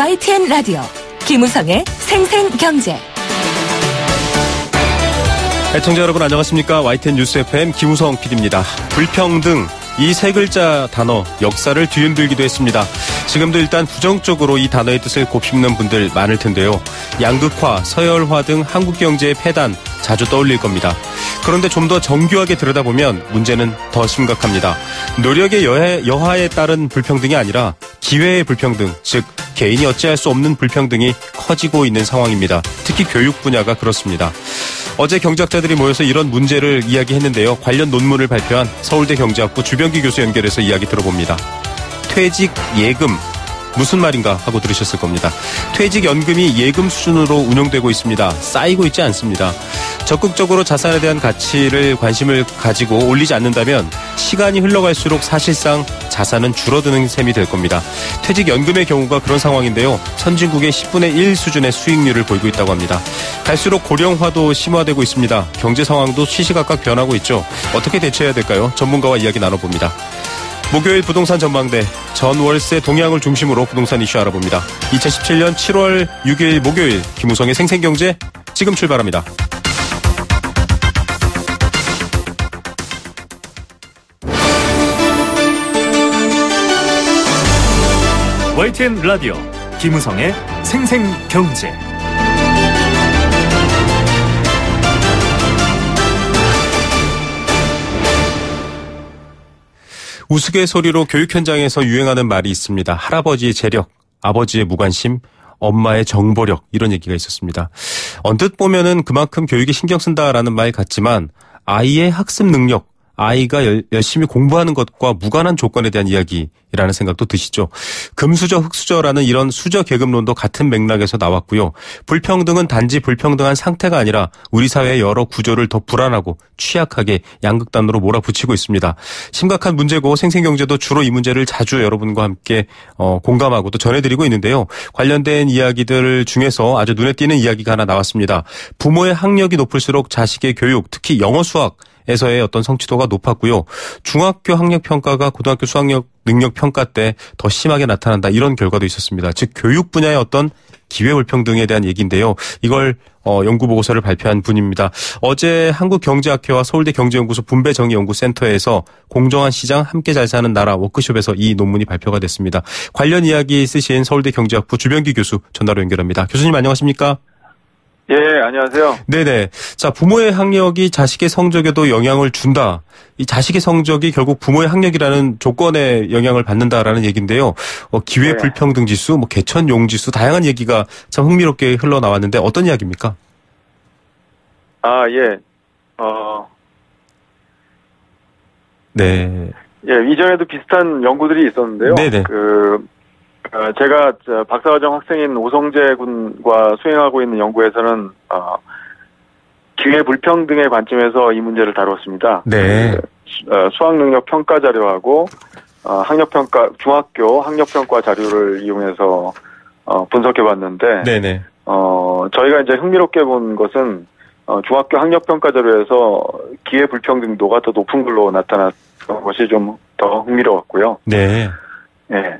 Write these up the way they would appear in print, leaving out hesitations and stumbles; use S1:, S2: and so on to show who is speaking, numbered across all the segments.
S1: YTN 라디오 김우성의 생생경제.
S2: 애청자 여러분 안녕하십니까. YTN 뉴스 FM 김우성 PD입니다. 불평등, 이 세 글자 단어 역사를 뒤흔들기도 했습니다. 지금도 일단 부정적으로 이 단어의 뜻을 곱씹는 분들 많을 텐데요. 양극화, 서열화 등 한국 경제의 폐단 자주 떠올릴 겁니다. 그런데 좀 더 정교하게 들여다보면 문제는 더 심각합니다. 노력의 여하에 따른 불평등이 아니라 기회의 불평등, 즉 개인이 어찌할 수 없는 불평등이 커지고 있는 상황입니다. 특히 교육 분야가 그렇습니다. 어제 경제학자들이 모여서 이런 문제를 이야기했는데요. 관련 논문을 발표한 서울대 경제학부 주병기 교수 연결해서 이야기 들어봅니다. 퇴직 예금, 무슨 말인가 하고 들으셨을 겁니다. 퇴직연금이 예금 수준으로 운용되고 있습니다. 쌓이고 있지 않습니다. 적극적으로 자산에 대한 가치를 관심을 가지고 올리지 않는다면 시간이 흘러갈수록 사실상 자산은 줄어드는 셈이 될 겁니다. 퇴직연금의 경우가 그런 상황인데요. 선진국의 10분의 1 수준의 수익률을 보이고 있다고 합니다. 갈수록 고령화도 심화되고 있습니다. 경제 상황도 시시각각 변하고 있죠. 어떻게 대처해야 될까요? 전문가와 이야기 나눠봅니다. 목요일 부동산 전망대, 전월세 동향을 중심으로 부동산 이슈 알아봅니다. 2017년 7월 6일 목요일 김우성의 생생경제 지금 출발합니다.
S3: YTN 라디오 김우성의 생생경제.
S2: 우스갯소리로 교육 현장에서 유행하는 말이 있습니다. 할아버지의 재력, 아버지의 무관심, 엄마의 정보력, 이런 얘기가 있었습니다. 언뜻 보면은 그만큼 교육에 신경 쓴다라는 말 같지만 아이의 학습 능력, 아이가 열심히 공부하는 것과 무관한 조건에 대한 이야기라는 생각도 드시죠. 금수저, 흑수저라는 이런 수저 계급론도 같은 맥락에서 나왔고요. 불평등은 단지 불평등한 상태가 아니라 우리 사회의 여러 구조를 더 불안하고 취약하게 양극단으로 몰아붙이고 있습니다. 심각한 문제고 생생경제도 주로 이 문제를 자주 여러분과 함께 공감하고 또 전해드리고 있는데요. 관련된 이야기들 중에서 아주 눈에 띄는 이야기가 하나 나왔습니다. 부모의 학력이 높을수록 자식의 교육, 특히 영어 수학 에서의 어떤 성취도가 높았고요. 중학교 학력 평가가 고등학교 수학력 능력 평가 때 더 심하게 나타난다, 이런 결과도 있었습니다. 즉 교육 분야의 어떤 기회 불평등에 대한 얘기인데요. 이걸 연구 보고서를 발표한 분입니다. 어제 한국경제학회와 서울대 경제연구소 분배정의연구센터에서 공정한 시장 함께 잘 사는 나라 워크숍에서 이 논문이 발표가 됐습니다. 관련 이야기 쓰신 서울대 경제학부 주병기 교수 전화로 연결합니다. 교수님 안녕하십니까?
S4: 예, 안녕하세요.
S2: 네네. 자, 부모의 학력이 자식의 성적에도 영향을 준다. 이 자식의 성적이 결국 부모의 학력이라는 조건에 영향을 받는다라는 얘기인데요. 기회
S4: 네. 불평등
S2: 지수, 개천 용 지수, 다양한 얘기가 참 흥미롭게 흘러나왔는데 어떤 이야기입니까?
S4: 아, 예.
S2: 네.
S4: 예, 이전에도 비슷한 연구들이 있었는데요.
S2: 네네.
S4: 제가 박사과정 학생인 오성재 군과 수행하고 있는 연구에서는 기회 불평등의 관점에서 이 문제를 다뤘습니다.
S2: 네.
S4: 수학 능력 평가 자료하고 중학교 학력 평가 자료를 이용해서 분석해 봤는데,
S2: 네네.
S4: 저희가 이제 흥미롭게 본 것은 중학교 학력 평가 자료에서 기회 불평등도가 더 높은 걸로 나타났던 것이 좀 더 흥미로웠고요.
S2: 네.
S4: 예.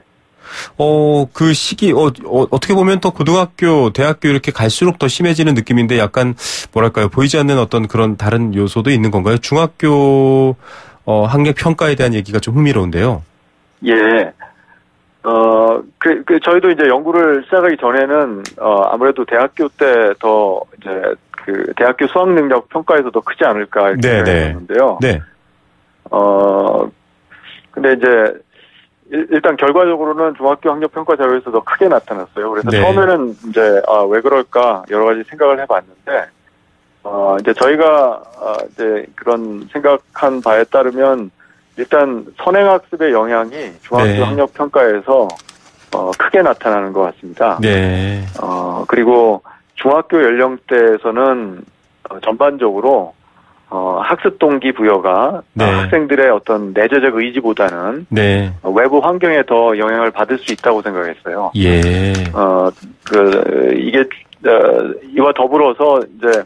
S2: 그 시기, 어떻게 보면 또 고등학교, 대학교 이렇게 갈수록 더 심해지는 느낌인데 약간, 뭐랄까요, 보이지 않는 어떤 그런 다른 요소도 있는 건가요? 중학교, 학력 평가에 대한 얘기가 좀 흥미로운데요.
S4: 예. 저희도 이제 연구를 시작하기 전에는, 아무래도 대학교 때 더, 이제, 대학교 수학 능력 평가에서 더 크지 않을까, 이렇게 생각했는데요.
S2: 네.
S4: 근데 이제, 일단 결과적으로는 중학교 학력 평가 자료에서 더 크게 나타났어요. 그래서
S2: 네.
S4: 처음에는 이제 왜 그럴까 여러 가지 생각을 해봤는데 이제 저희가 이제 그런 생각한 바에 따르면 일단 선행학습의 영향이 중학교
S2: 네.
S4: 학력 평가에서 크게 나타나는 것 같습니다.
S2: 네.
S4: 그리고 중학교 연령대에서는 전반적으로 학습 동기 부여가
S2: 네.
S4: 학생들의 어떤 내재적 의지보다는
S2: 네.
S4: 외부 환경에 더 영향을 받을 수 있다고 생각했어요.
S2: 예.
S4: 이와 더불어서 이제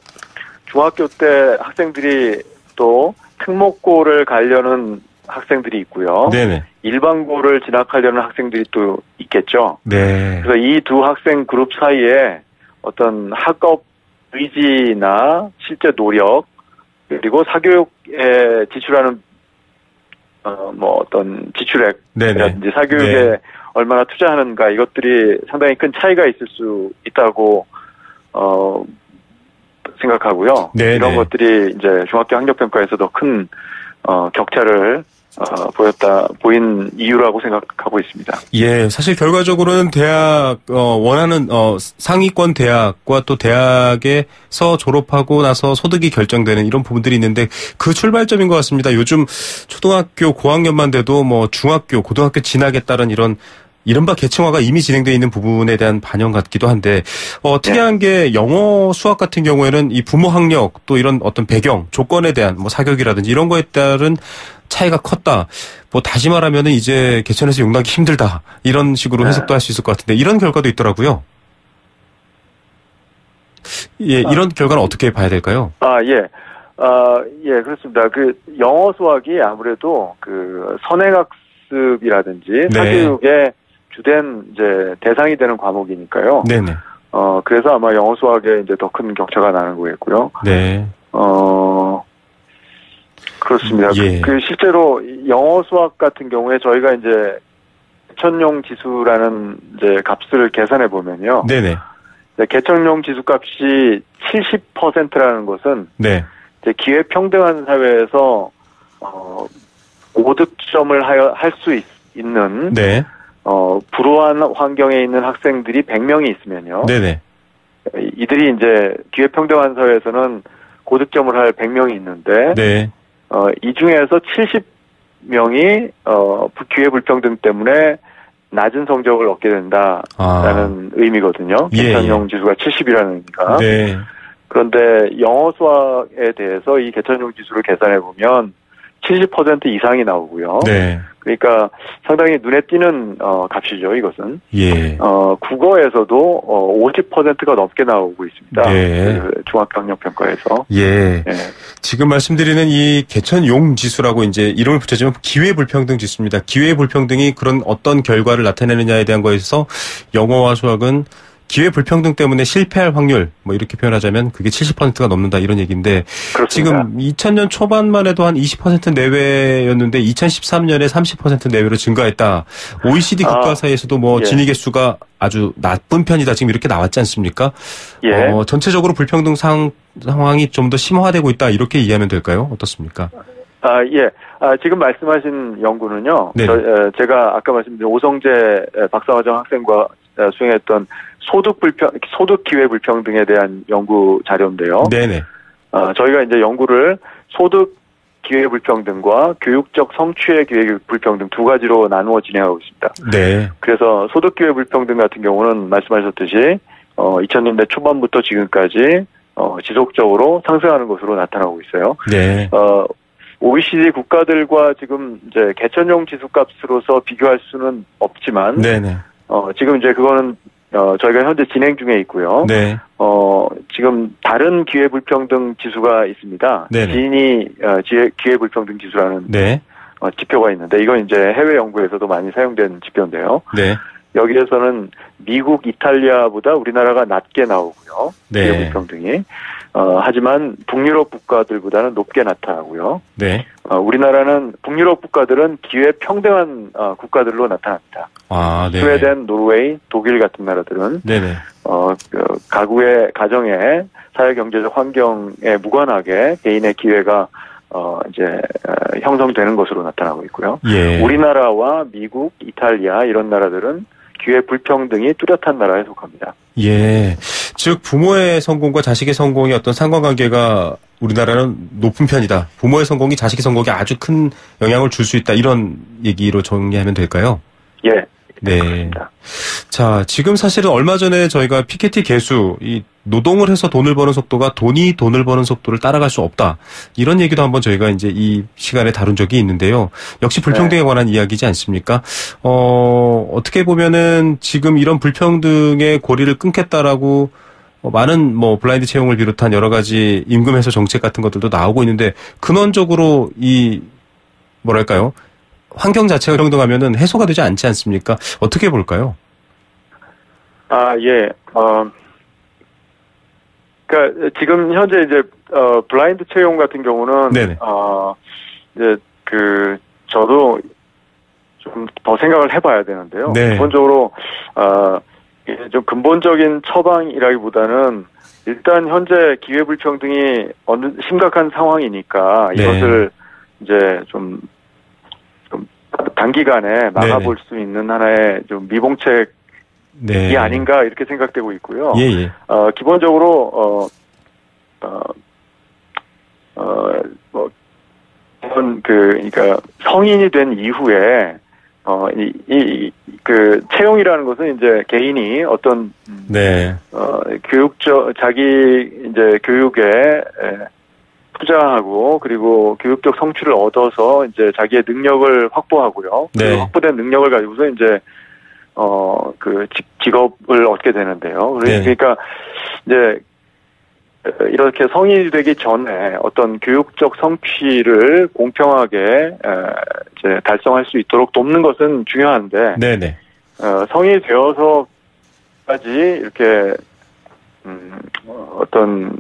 S4: 중학교 때 학생들이 또 특목고를 가려는 학생들이 있고요.
S2: 네네.
S4: 일반고를 진학하려는 학생들이 또 있겠죠.
S2: 네.
S4: 그래서 이 두 학생 그룹 사이에 어떤 학업 의지나 실제 노력 그리고 사교육에 지출하는 어떤 지출액이라든지 사교육에
S2: 네.
S4: 얼마나 투자하는가 이것들이 상당히 큰 차이가 있을 수 있다고 생각하고요.
S2: 네네.
S4: 이런 것들이 이제 중학교 학력평가에서도 큰 격차를 보인 이유라고 생각하고 있습니다.
S2: 예, 사실 결과적으로는 대학 원하는 상위권 대학과 또 대학에서 졸업하고 나서 소득이 결정되는 이런 부분들이 있는데 그 출발점인 것 같습니다. 요즘 초등학교 고학년만 돼도 뭐 중학교, 고등학교 진학에 따른 이른바 계층화가 이미 진행되어 있는 부분에 대한 반영 같기도 한데, 특이한 게 영어, 수학 같은 경우에는 이 부모 학력 또 이런 어떤 배경, 조건에 대한 뭐 사교육이라든지 이런 거에 따른 차이가 컸다. 뭐 다시 말하면은 이제 개천에서 용나기 힘들다. 이런 식으로 해석도 할 수 있을 것 같은데 이런 결과도 있더라고요. 예, 이런 결과는 어떻게 봐야 될까요?
S4: 예, 그렇습니다. 그 영어 수학이 아무래도 그 선행학습이라든지
S2: 네.
S4: 사교육의 주된 이제 대상이 되는 과목이니까요.
S2: 네네.
S4: 그래서 아마 영어 수학에 이제 더 큰 격차가 나는 거겠고요.
S2: 네.
S4: 그렇습니다.
S2: 예.
S4: 그 실제로 영어 수학 같은 경우에 저희가 이제 개천용 지수라는 이제 값을 계산해 보면요.
S2: 네네.
S4: 개천용 지수 값이 70%라는 것은
S2: 네.
S4: 이제 기회 평등한 사회에서 5득점을 할 수 있는
S2: 네.
S4: 불우한 환경에 있는 학생들이 100명이 있으면요.
S2: 네네.
S4: 이들이 이제 기회 평등한 사회에서는 고득점을 할 100명이 있는데
S2: 네.
S4: 이 중에서 70명이 기회 불평등 때문에 낮은 성적을 얻게 된다라는 의미거든요. 개천용 지수가 70이라는 의미가.
S2: 네.
S4: 그런데 영어 수학에 대해서 이 개천용 지수를 계산해 보면 70% 이상이 나오고요.
S2: 네.
S4: 그러니까 상당히 눈에 띄는 값이죠, 이것은.
S2: 예.
S4: 국어에서도 50%가 넘게 나오고 있습니다.
S2: 네.
S4: 그 중학교학력평가에서.
S2: 예.
S4: 예.
S2: 지금 말씀드리는 이 개천용 지수라고 이제 이름을 붙여주면 기회불평등 지수입니다. 기회불평등이 그런 어떤 결과를 나타내느냐에 대한 거에서 영어와 수학은 기회불평등 때문에 실패할 확률, 뭐 이렇게 표현하자면 그게 70%가 넘는다 이런 얘기인데
S4: 그렇습니다.
S2: 지금 2000년 초반만 해도 한 20% 내외였는데 2013년에 30% 내외로 증가했다. OECD 국가 사이에서도 뭐
S4: 예.
S2: 진위 개수가 아주 나쁜 편이다. 지금 이렇게 나왔지 않습니까?
S4: 예.
S2: 전체적으로 불평등 상황이 좀 더 심화되고 있다. 이렇게 이해하면 될까요? 어떻습니까?
S4: 예. 지금 말씀하신 연구는요.
S2: 네.
S4: 제가 아까 말씀드린 오성재 박사과정 학생과 수행했던 소득 기회 불평등에 대한 연구 자료인데요.
S2: 네네.
S4: 저희가 이제 연구를 소득 기회 불평등과 교육적 성취의 기회 불평등 두 가지로 나누어 진행하고 있습니다.
S2: 네.
S4: 그래서 소득 기회 불평등 같은 경우는 말씀하셨듯이 2000년대 초반부터 지금까지 지속적으로 상승하는 것으로 나타나고 있어요.
S2: 네.
S4: OECD 국가들과 지금 이제 개천용 지수값으로서 비교할 수는 없지만,
S2: 네네.
S4: 지금 이제 그거는 저희가 현재 진행 중에 있고요.
S2: 네.
S4: 지금 다른 기회불평등 지수가 있습니다.
S2: 네네.
S4: 지니 기회불평등 지수라는
S2: 네.
S4: 지표가 있는데 이건 이제 해외 연구에서도 많이 사용된 지표인데요.
S2: 네.
S4: 여기에서는 미국, 이탈리아보다 우리나라가 낮게 나오고요.
S2: 네.
S4: 기회불평등이. 하지만 북유럽 국가들보다는 높게 나타나고요.
S2: 네.
S4: 우리나라는 북유럽 국가들은 기회 평등한 국가들로 나타납니다.
S2: 네.
S4: 스웨덴, 노르웨이, 독일 같은 나라들은
S2: 네네.
S4: 가정의 사회 경제적 환경에 무관하게 개인의 기회가 이제 형성되는 것으로 나타나고 있고요.
S2: 예.
S4: 우리나라와 미국, 이탈리아 이런 나라들은 기회 불평등이 뚜렷한 나라에 속합니다.
S2: 예. 즉 부모의 성공과 자식의 성공의 어떤 상관관계가 우리나라는 높은 편이다. 부모의 성공이 자식의 성공에 아주 큰 영향을 줄 수 있다. 이런 얘기로 정리하면 될까요?
S4: 예.
S2: 네.
S4: 그렇습니다.
S2: 자, 지금 사실은 얼마 전에 저희가 피케티 개수, 이 노동을 해서 돈을 버는 속도가 돈이 돈을 버는 속도를 따라갈 수 없다. 이런 얘기도 한번 저희가 이제 이 시간에 다룬 적이 있는데요. 역시 불평등에 관한 이야기지 않습니까? 어떻게 보면은 지금 이런 불평등의 고리를 끊겠다라고 많은 뭐 블라인드 채용을 비롯한 여러 가지 임금 해소 정책 같은 것들도 나오고 있는데 근원적으로 이 뭐랄까요? 환경 자체가 평등하면은 해소가 되지 않지 않습니까? 어떻게 볼까요?
S4: 예. 그러니까 지금 현재 이제 블라인드 채용 같은 경우는
S2: 네네.
S4: 이제 저도 좀 더 생각을 해봐야 되는데요.
S2: 네.
S4: 기본적으로 이게 좀 근본적인 처방이라기보다는 일단 현재 기회불평등이 어느 심각한 상황이니까
S2: 네.
S4: 이것을 이제 좀 단기간에 막아볼 수 있는 하나의 좀 미봉책이
S2: 네.
S4: 아닌가 이렇게 생각되고 있고요.
S2: 예, 예.
S4: 기본적으로 그러니까 성인이 된 이후에 채용이라는 것은 이제 개인이 어떤
S2: 네.
S4: 자기 이제 교육에 투자하고 그리고 교육적 성취를 얻어서 이제 자기의 능력을 확보하고요.
S2: 네.
S4: 그 확보된 능력을 가지고서 이제 직업을 얻게 되는데요.
S2: 네.
S4: 그러니까 이제 이렇게 성인이 되기 전에 어떤 교육적 성취를 공평하게 이제 달성할 수 있도록 돕는 것은 중요한데,
S2: 네네.
S4: 성인이 되어서까지 이렇게 어떤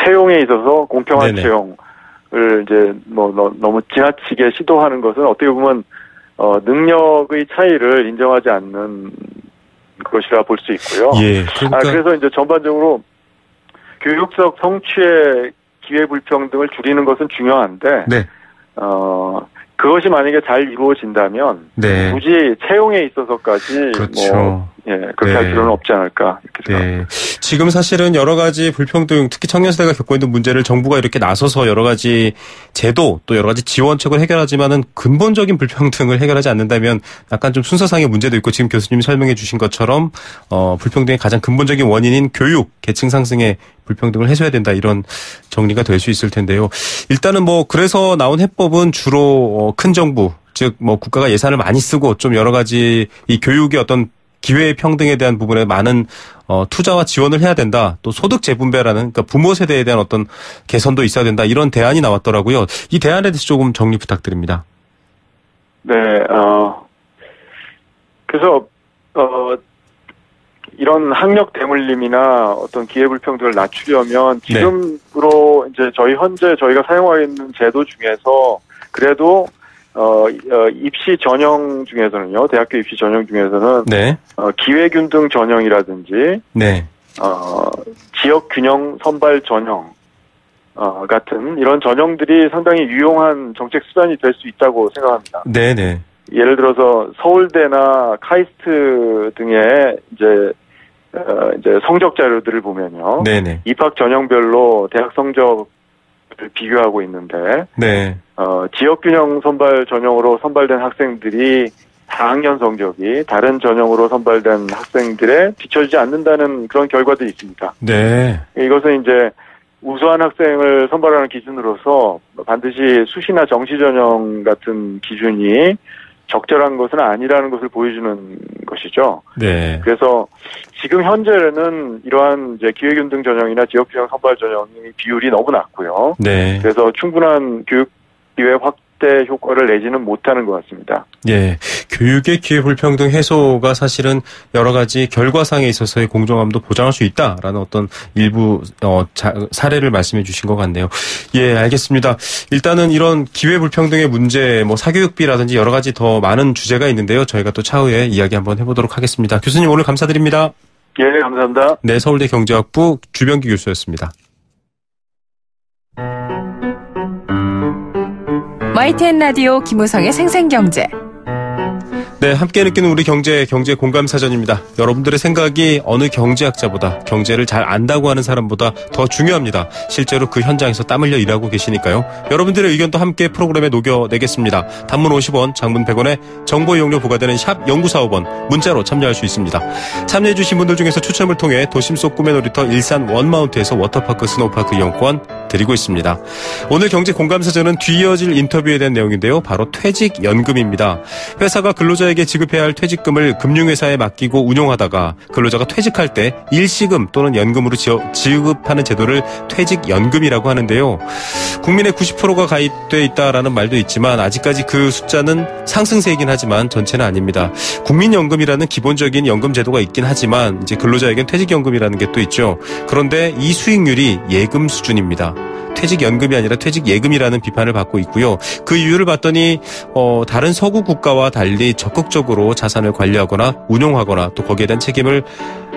S4: 채용에 있어서 공평한
S2: 네네.
S4: 채용을 이제 너무 지나치게 시도하는 것은 어떻게 보면 능력의 차이를 인정하지 않는 것이라 볼 수 있고요.
S2: 예. 그러니까
S4: 그래서 이제 전반적으로 교육적 성취의 기회불평등을 줄이는 것은 중요한데,
S2: 네.
S4: 그것이 만약에 잘 이루어진다면,
S2: 네.
S4: 굳이 채용에 있어서까지,
S2: 그렇죠.
S4: 그렇게
S2: 네.
S4: 할 필요는 없지 않을까, 이렇게 생각합니다.
S2: 네. 지금 사실은 여러 가지 불평등, 특히 청년 세대가 겪고 있는 문제를 정부가 이렇게 나서서 여러 가지 제도 또 여러 가지 지원책을 해결하지만은 근본적인 불평등을 해결하지 않는다면 약간 좀 순서상의 문제도 있고 지금 교수님이 설명해 주신 것처럼 불평등의 가장 근본적인 원인인 교육, 계층 상승의 불평등을 해소해야 된다 이런 정리가 될 수 있을 텐데요. 일단은 그래서 나온 해법은 주로 큰 정부, 즉 국가가 예산을 많이 쓰고 좀 여러 가지 이 교육의 어떤 기회의 평등에 대한 부분에 많은 투자와 지원을 해야 된다. 또 소득 재분배라는 그러니까 부모 세대에 대한 어떤 개선도 있어야 된다. 이런 대안이 나왔더라고요. 이 대안에 대해서 조금 정리 부탁드립니다.
S4: 네, 그래서 이런 학력 대물림이나 어떤 기회불평등을 낮추려면 지금으로 이제 현재 저희가 사용하고 있는 제도 중에서 그래도 입시 전형 중에서는요, 대학교 입시 전형 중에서는
S2: 네.
S4: 기회균등 전형이라든지
S2: 네.
S4: 지역균형 선발 전형 같은 이런 전형들이 상당히 유용한 정책 수단이 될 수 있다고 생각합니다.
S2: 네네.
S4: 예를 들어서 서울대나 카이스트 등의 이제 성적 자료들을 보면요.
S2: 네네.
S4: 입학 전형별로 대학 성적을 비교하고 있는데,
S2: 네.
S4: 지역균형 선발 전형으로 선발된 학생들이 4학년 성적이 다른 전형으로 선발된 학생들에 뒤처지지 않는다는 그런 결과들이 있습니다.
S2: 네.
S4: 이것은 이제 우수한 학생을 선발하는 기준으로서 반드시 수시나 정시 전형 같은 기준이 적절한 것은 아니라는 것을 보여주는 것이죠.
S2: 네.
S4: 그래서 지금 현재는 이러한 이제 기회균등 전형이나 지역균형 선발 전형의 비율이 너무 낮고요.
S2: 네.
S4: 그래서 충분한 교육 기회 확대 효과를 내지는 못하는 것 같습니다.
S2: 예. 교육의 기회 불평등 해소가 사실은 여러 가지 결과상에 있어서의 공정함도 보장할 수 있다라는 어떤 일부 사례를 말씀해 주신 것 같네요. 예, 알겠습니다. 일단은 이런 기회 불평등의 문제, 사교육비라든지 여러 가지 더 많은 주제가 있는데요. 저희가 또 차후에 이야기 한번 해보도록 하겠습니다. 교수님 오늘 감사드립니다.
S4: 예, 감사합니다.
S2: 네, 서울대 경제학부 주병기 교수였습니다.
S1: YTN 라디오 김우성의 생생경제.
S2: 네, 함께 느끼는 우리 경제 공감 사전입니다. 여러분들의 생각이 어느 경제학자보다 경제를 잘 안다고 하는 사람보다 더 중요합니다. 실제로 그 현장에서 땀 흘려 일하고 계시니까요. 여러분들의 의견도 함께 프로그램에 녹여내겠습니다. 단문 50원, 장문 100원에 정보 이용료 부과되는 샵 0945번 문자로 참여할 수 있습니다. 참여해 주신 분들 중에서 추첨을 통해 도심 속 꿈의 놀이터 일산 원마운트에서 워터파크 스노우파크 이용권 드리고 있습니다. 오늘 경제 공감 사전은 뒤이어질 인터뷰에 대한 내용인데요. 바로 퇴직연금입니다. 회사가 근로자 근로자에게 지급해야 할 퇴직금을 금융회사에 맡기고 운용하다가 근로자가 퇴직할 때 일시금 또는 연금으로 지급하는 제도를 퇴직연금이라고 하는데요. 국민의 90%가 가입돼 있다라는 말도 있지만 아직까지 그 숫자는 상승세이긴 하지만 전체는 아닙니다. 국민연금이라는 기본적인 연금 제도가 있긴 하지만 이제 근로자에겐 퇴직연금이라는 게 또 있죠. 그런데 이 수익률이 예금 수준입니다. 퇴직연금이 아니라 퇴직예금이라는 비판을 받고 있고요. 그 이유를 봤더니 다른 서구 국가와 달리 적극적으로 자산을 관리하거나 운용하거나 또 거기에 대한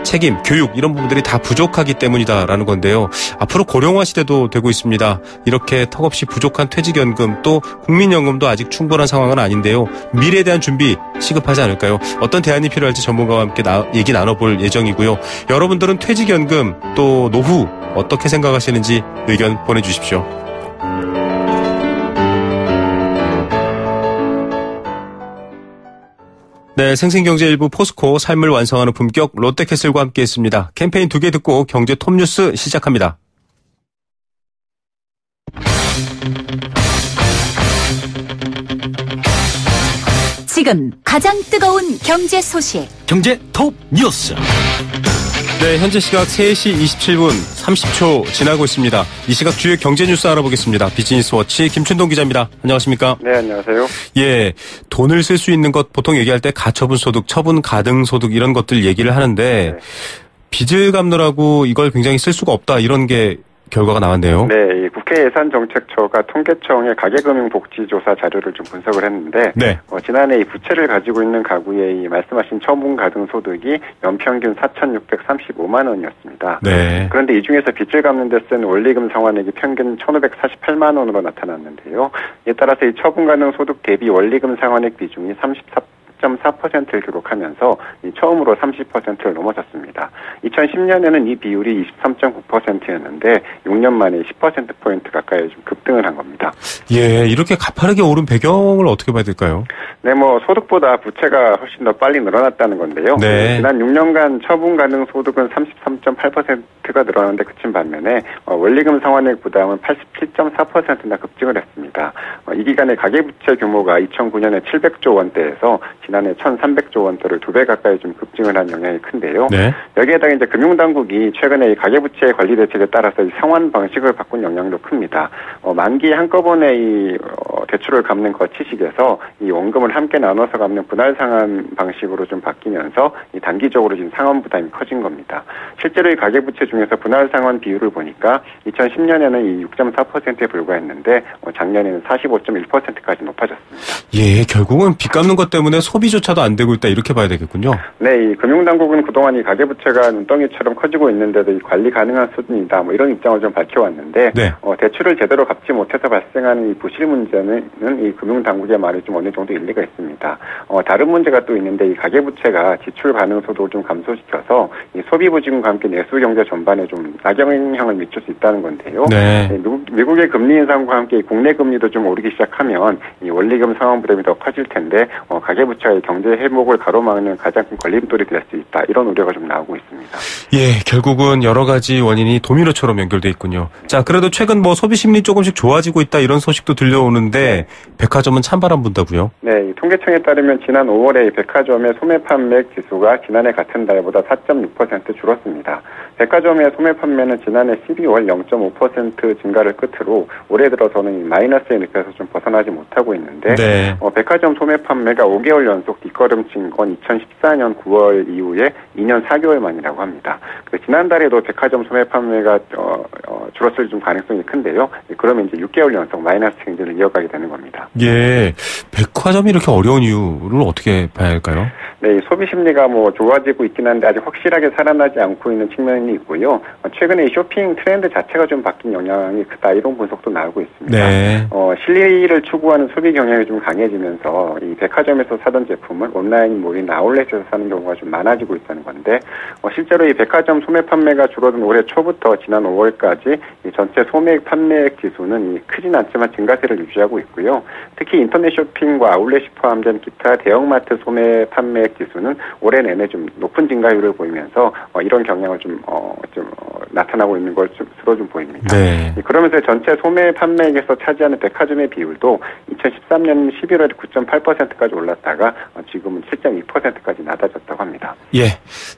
S2: 책임, 교육 이런 부분들이 다 부족하기 때문이다라는 건데요. 앞으로 고령화 시대도 되고 있습니다. 이렇게 턱없이 부족한 퇴직연금 또 국민연금도 아직 충분한 상황은 아닌데요. 미래에 대한 준비 시급하지 않을까요? 어떤 대안이 필요할지 전문가와 함께 얘기 나눠볼 예정이고요. 여러분들은 퇴직연금 또 노후 어떻게 생각하시는지 의견 보내주십시오. 네, 생생경제1부 포스코 삶을 완성하는 품격 롯데캐슬과 함께했습니다. 캠페인 2개 듣고 경제 톱뉴스 시작합니다.
S5: 지금 가장 뜨거운 경제 소식.
S3: 경제 톱 뉴스.
S2: 네, 현재 시각 3시 27분 30초 지나고 있습니다. 이 시각 주요 경제 뉴스 알아보겠습니다. 비즈니스워치 김춘동 기자입니다. 안녕하십니까?
S4: 네, 안녕하세요.
S2: 예, 돈을 쓸 수 있는 것 보통 얘기할 때 가처분 소득, 처분 가등 소득 이런 것들 얘기를 하는데
S4: 네.
S2: 빚을 갚느라고 이걸 굉장히 쓸 수가 없다 이런 게 결과가 나왔네요.
S6: 네, 이 국회 예산정책처가 통계청의 가계금융복지조사 자료를 좀 분석을 했는데,
S2: 네.
S6: 지난해 이 부채를 가지고 있는 가구의 이 말씀하신 처분 가등 소득이 연평균 4,635만 원이었습니다.
S2: 네.
S6: 그런데 이 중에서 빚을 갚는 데 쓴 원리금 상환액이 평균 1,548만 원으로 나타났는데요. 이에 따라서 이 처분 가능 소득 대비 원리금 상환액 비중이 34.4%를 기록하면서 처음으로 30%를 넘어섰습니다. 2010년에는 이 비율이 23.9%였는데 6년 만에 10%포인트 가까이 좀 급등을 한 겁니다.
S2: 예, 이렇게 가파르게 오른 배경을 어떻게 봐야 될까요?
S6: 네, 소득보다 부채가 훨씬 더 빨리 늘어났다는 건데요.
S2: 네.
S6: 지난 6년간 처분 가능 소득은 33.8%가 늘어났는데 그친 반면에 원리금 상환액 부담은 87.4%나 급증을 했습니다. 이 기간에 가계부채 규모가 2009년에 700조 원대에서 지난해 1,300조 원대를 2배 가까이 좀 급증을 한 영향이 큰데요.
S2: 네.
S6: 여기에다가 이제 금융당국이 최근에 이 가계부채 관리 대책에 따라서 이 상환 방식을 바꾼 영향도 큽니다. 만기에 한꺼번에 이 대출을 갚는 거치식에서 이 원금을 함께 나눠서 갚는 분할 상환 방식으로 좀 바뀌면서 이 단기적으로 지금 상환 부담이 커진 겁니다. 실제로 이 가계부채 중에서 분할 상환 비율을 보니까 2010년에는 이 6.4%에 불과했는데 작년에는 45.1%까지 높아졌습니다.
S2: 예, 결국은 빚 갚는 것 때문에 소비조차도 안 되고 있다 이렇게 봐야 되겠군요.
S6: 네, 이 금융당국은 그동안 이 가계부채가 눈덩이처럼 커지고 있는데도 이 관리 가능한 수준이다 이런 입장을 좀 밝혀왔는데
S2: 네.
S6: 대출을 제대로 갚지 못해서 발생하는 이 부실 문제는 이 금융당국의 말이 좀 어느 정도 일리가 있습니다. 다른 문제가 또 있는데 이 가계부채가 지출 가능 소득을 좀 감소시켜서 이 소비부진과 함께 내수경제 전반에 좀 악영향을 미칠 수 있다는 건데요.
S2: 네.
S6: 미국의 금리 인상과 함께 국내 금리도 좀 오르기 시작하면 이 원리금 상환 부담이 더 커질 텐데 가계부채가 경제 회복을 가로막는 가장 큰 걸림돌이 될 수 있다. 이런 우려가 좀 나오고 있습니다.
S2: 예, 결국은 여러 가지 원인이 도미노처럼 연결돼 있군요. 자, 그래도 최근 소비 심리 조금씩 좋아지고 있다 이런 소식도 들려오는데 백화점은 찬바람 분다고요? 네,
S6: 이 통계청에 따르면 지난 5월에 백화점의 소매 판매액 지수가 지난해 같은 달보다 4.6% 줄었습니다. 백화점의 소매 판매는 지난해 12월 0.5% 증가를 끝으로 올해 들어서는 마이너스의 늪에서 좀 벗어나지 못하고 있는데
S2: 네.
S6: 백화점 소매 판매가 5개월 연속 뒷걸음친 건 2014년 9월 이후에 2년 4개월 만이라고 합니다. 지난달에도 백화점 소매 판매가 줄었을 좀 가능성이 큰데요. 그러면 이제 6개월 연속 마이너스 행진을 이어가게 되는 겁니다.
S2: 예, 백화점이 이렇게 어려운 이유를 어떻게 봐야 할까요?
S6: 네, 이 소비 심리가 좋아지고 있긴 한데 아직 확실하게 살아나지 않고 있는 측면이 있고요. 최근에 이 쇼핑 트렌드 자체가 좀 바뀐 영향이 크다 이런 분석도 나오고 있습니다.
S2: 네.
S6: 실리를 추구하는 소비 경향이 좀 강해지면서 이 백화점에서 사던 제품을 온라인 모인 아울렛에서 사는 경우가 좀 많아지고 있다는 건데 실제로 이 백화점 소매 판매가 줄어든 올해 초부터 지난 5월까지 이 전체 소매 판매액 지수는 크진 않지만 증가세를 유지하고 있고요. 특히 인터넷 쇼핑과 아울렛이 포함된 기타 대형마트 소매 판매액 지수는 올해 내내 좀 높은 증가율을 보이면서 이런 경향을 좀 나타나고 있는 것으로 좀 보입니다.
S2: 네.
S6: 그러면서 전체 소매 판매액에서 차지하는 백화점의 비율도 2013년 11월에 9.8%까지 올랐다가 지금은 7.2%까지 낮아졌다고 합니다.
S2: 예.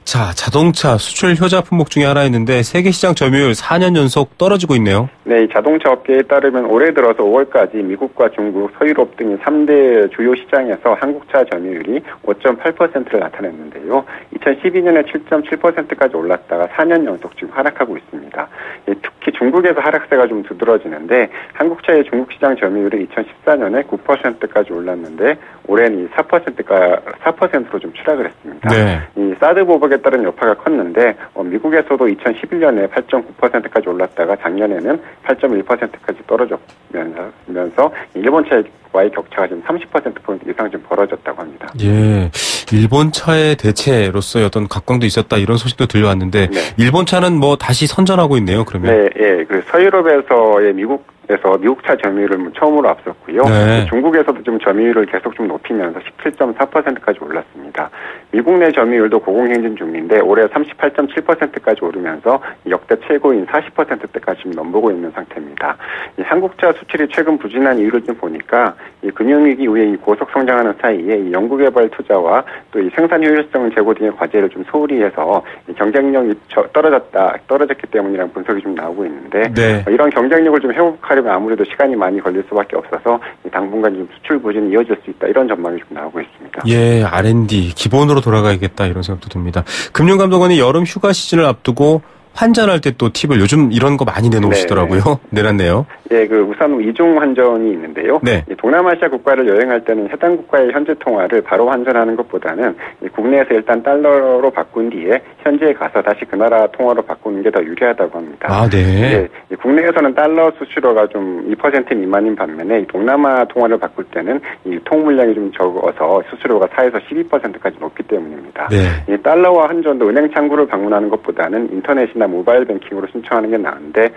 S2: 자, 자동차 수출 효자 품목 중에 하나였는데 세계 시장 점유율 4년 연속 떨어지고 있네요.
S6: 네, 이 자동차 업계에 따르면 올해 들어서 5월까지 미국과 중국, 서유럽 등의 3대 주요 시장에서 한국차 점유율이 5.8%를 나타냈는데요. 2012년에 7.7%까지 올랐다가 4년 연속 지금 하락하고 있습니다. 특히 중국에서 하락세가 좀 두드러지는데 한국차의 중국 시장 점유율이 2014년에 9%까지 올랐는데 올해는 4%로 좀 추락을 했습니다. 네. 이 사드 보복에 따른 여파가 컸는데 미국에서도 2011년에 8.9%까지 올랐다가 작년에는 8.1%까지 떨어졌면서 일본 차와의 격차가 지금 30%포인트 이상 좀 벌어졌다고 합니다.
S2: 예, 일본 차의 대체로서의 어떤 각광도 있었다 이런 소식도 들려왔는데 네. 일본 차는 뭐 다시 선전하고 있네요. 그러면
S6: 네, 예, 그 서유럽에서의 미국차 점유율을 처음으로 앞섰고요.
S2: 네.
S6: 중국에서도 좀 점유율을 계속 좀 높이면서 17.4%까지 올랐습니다. 미국 내 점유율도 고공행진 중인데 올해 38.7%까지 오르면서 역대 최고인 40%대까지 지금 넘보고 있는 상태입니다. 이 한국차 수출이 최근 부진한 이유를 좀 보니까 이 금융위기 이후에 이 고속 성장하는 사이에 이 연구개발 투자와 또 이 생산 효율성 제고 등의 과제를 좀 소홀히 해서 이 경쟁력이 떨어졌기 때문이라는 분석이 좀 나오고 있는데
S2: 네.
S6: 이런 경쟁력을 좀 회복하려면 아무래도 시간이 많이 걸릴 수밖에 없어서 당분간 좀 수출 부진이 이어질 수 있다 이런 전망이 좀 나오고 있습니다.
S2: 예, R&D 기본으로 돌아가야겠다 이런 생각도 듭니다. 금융감독원이 여름 휴가 시즌을 앞두고 환전할 때 또 팁을 요즘 이런 거 많이 내놓으시더라고요. 내놨네요.
S6: 네, 그 우선 이중 환전이 있는데요.
S2: 네.
S6: 동남아시아 국가를 여행할 때는 해당 국가의 현지 통화를 바로 환전하는 것보다는 국내에서 일단 달러로 바꾼 뒤에 현지에 가서 다시 그 나라 통화로 바꾸는 게 더 유리하다고 합니다.
S2: 아, 네.
S6: 네, 국내에서는 달러 수수료가 좀 2% 미만인 반면에 동남아 통화를 바꿀 때는 이 유통 물량이 좀 적어서 수수료가 4에서 12%까지 높기 때문입니다.
S2: 네.
S6: 이 달러와 환전도 은행 창구를 방문하는 것보다는 인터넷이나 모바일 뱅킹으로 신청하는 게 나은데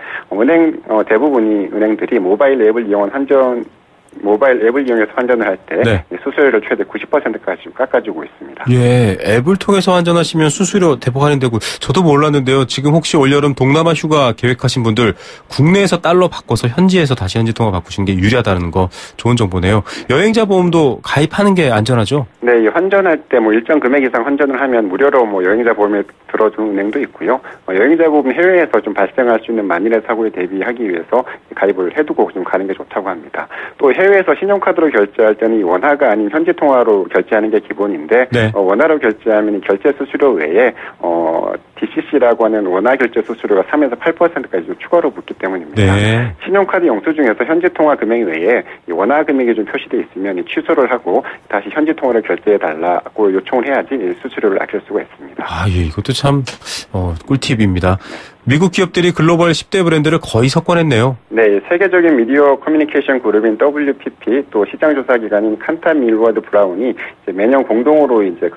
S6: 대부분이 은행들이 모바일 앱을 이용해서 환전을 할 때
S2: 네.
S6: 수수료를 최대 90%까지 깎아주고 있습니다.
S2: 예, 앱을 통해서 환전하시면 수수료 대폭 할인되고 저도 몰랐는데요. 지금 혹시 올여름 동남아 휴가 계획하신 분들 국내에서 달러 바꿔서 현지에서 다시 현지 통화 바꾸시는 게 유리하다는 거 좋은 정보네요. 여행자 보험도 가입하는 게 안전하죠?
S6: 네, 환전할 때 일정 금액 이상 환전을 하면 무료로 여행자 보험에 들어주는 은행도 있고요. 여행자 보험 해외에서 좀 발생할 수 있는 만일의 사고에 대비하기 위해서 가입을 해두고 좀 가는 게 좋다고 합니다. 또 해외에서 신용카드로 결제할 때는 원화가 아닌 현지 통화로 결제하는 게 기본인데
S2: 네.
S6: 원화로 결제하면 결제 수수료 외에 DCC라고 하는 원화 결제 수수료가 3에서 8%까지 추가로 붙기 때문입니다.
S2: 네.
S6: 신용카드 영수 중에서 현지 통화 금액 외에 원화 금액이 좀 표시되어 있으면 취소를 하고 다시 현지 통화를 결제해달라고 요청을 해야지 수수료를 아낄 수가 있습니다.
S2: 아, 예, 이것도 참 꿀팁입니다. 미국 기업들이 글로벌 10대 브랜드를 거의 석권했네요.
S6: 네, 세계적인 미디어 커뮤니케이션 그룹인 WPP 또 시장조사 기관인 칸타 밀워드 브라운이 이제 매년 공동으로 이제